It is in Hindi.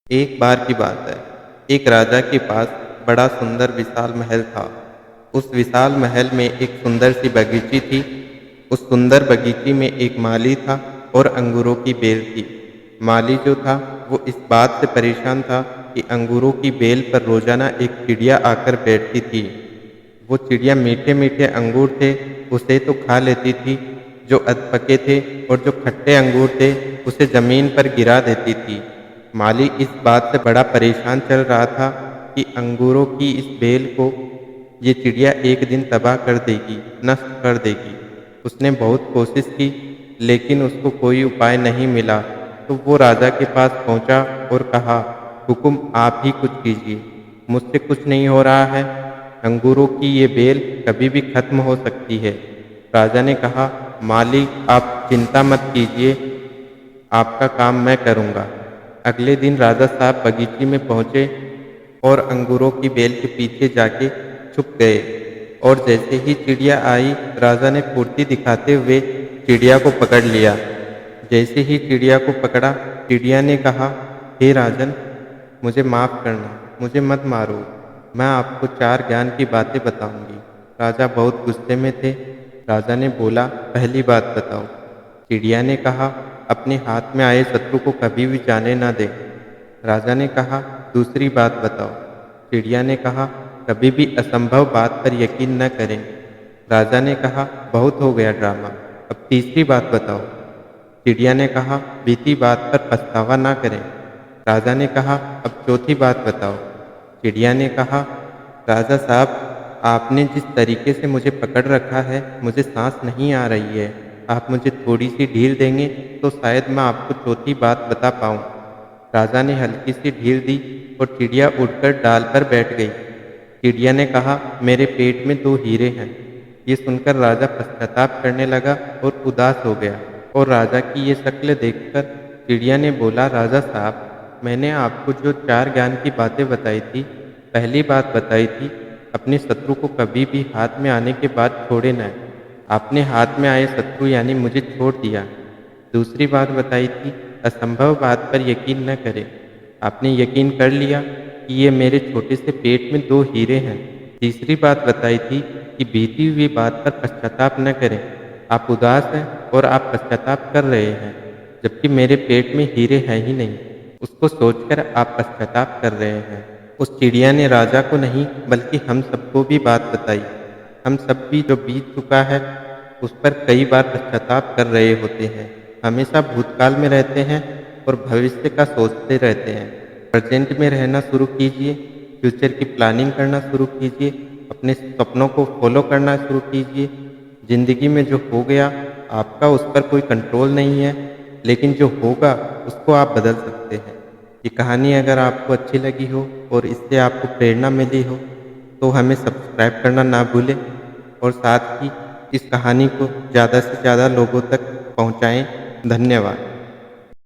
एक बार की बात है, एक राजा के पास बड़ा सुंदर विशाल महल था। उस विशाल महल में एक सुंदर सी बगीची थी। उस सुंदर बगीची में एक माली था और अंगूरों की बेल थी। माली जो था वो इस बात से परेशान था कि अंगूरों की बेल पर रोजाना एक चिड़िया आकर बैठती थी। वो चिड़िया मीठे मीठे अंगूर थे उसे तो खा लेती थी, जो अधपके थे और जो खट्टे अंगूर थे उसे जमीन पर गिरा देती थी। माली इस बात से बड़ा परेशान चल रहा था कि अंगूरों की इस बेल को ये चिड़िया एक दिन तबाह कर देगी, नष्ट कर देगी। उसने बहुत कोशिश की लेकिन उसको कोई उपाय नहीं मिला। तो वो राजा के पास पहुंचा और कहा, हुकुम आप ही कुछ कीजिए, मुझसे कुछ नहीं हो रहा है। अंगूरों की ये बेल कभी भी खत्म हो सकती है। राजा ने कहा, माली आप चिंता मत कीजिए, आपका काम मैं करूँगा। अगले दिन राजा साहब बगीचे में पहुँचे और अंगूरों की बेल के पीछे जाके छुप गए। और जैसे ही चिड़िया आई, राजा ने फुर्ती दिखाते हुए चिड़िया को पकड़ लिया। जैसे ही चिड़िया को पकड़ा, चिड़िया ने कहा, हे राजन, मुझे माफ़ करना, मुझे मत मारो, मैं आपको 4 ज्ञान की बातें बताऊंगी। राजा बहुत गुस्से में थे। राजा ने बोला, पहली बात बताओ। चिड़िया ने कहा, अपने हाथ में आए शत्रु को कभी भी जाने न दें। राजा ने कहा, दूसरी बात बताओ। चिड़िया ने कहा, कभी भी असंभव बात पर यकीन न करें। राजा ने कहा, बहुत हो गया ड्रामा, अब तीसरी बात बताओ। चिड़िया ने कहा, बीती बात पर पछतावा ना करें। राजा ने कहा, अब चौथी बात बताओ। चिड़िया ने कहा, राजा साहब, आपने जिस तरीके से मुझे पकड़ रखा है, मुझे सांस नहीं आ रही है। आप मुझे थोड़ी सी ढील देंगे तो शायद मैं आपको चौथी बात बता पाऊँ। राजा ने हल्की सी ढील दी और चिड़िया उड़कर डाल पर बैठ गई। चिड़िया ने कहा, मेरे पेट में 2 हीरे हैं। ये सुनकर राजा पश्चाताप करने लगा और उदास हो गया। और राजा की ये शक्ल देखकर चिड़िया ने बोला, राजा साहब, मैंने आपको जो 4 ज्ञान की बातें बताई थी, पहली बात बताई थी, अपने शत्रु को कभी भी हाथ में आने के बाद छोड़े न। आपने हाथ में आए शत्रु यानी मुझे छोड़ दिया। दूसरी बात बताई थी, असंभव बात पर यकीन न करें। आपने यकीन कर लिया कि ये मेरे छोटे से पेट में 2 हीरे हैं। तीसरी बात बताई थी कि बीती हुई बात पर पश्चाताप न करें। आप उदास हैं और आप पश्चाताप कर रहे हैं, जबकि मेरे पेट में हीरे हैं ही नहीं। उसको सोचकर आप पश्चाताप कर रहे हैं। उस चिड़िया ने राजा को नहीं बल्कि हम सबको भी बात बताई। हम सब भी जो बीत चुका है उस पर कई बार पश्चाताप कर रहे होते हैं। हमेशा भूतकाल में रहते हैं और भविष्य का सोचते रहते हैं। प्रेजेंट में रहना शुरू कीजिए, फ्यूचर की प्लानिंग करना शुरू कीजिए, अपने सपनों को फॉलो करना शुरू कीजिए। ज़िंदगी में जो हो गया आपका उस पर कोई कंट्रोल नहीं है, लेकिन जो होगा उसको आप बदल सकते हैं। ये कहानी अगर आपको अच्छी लगी हो और इससे आपको प्रेरणा मिली हो तो हमें सब्सक्राइब करना ना भूलें और साथ ही इस कहानी को ज़्यादा से ज़्यादा लोगों तक पहुँचाएँ। धन्यवाद।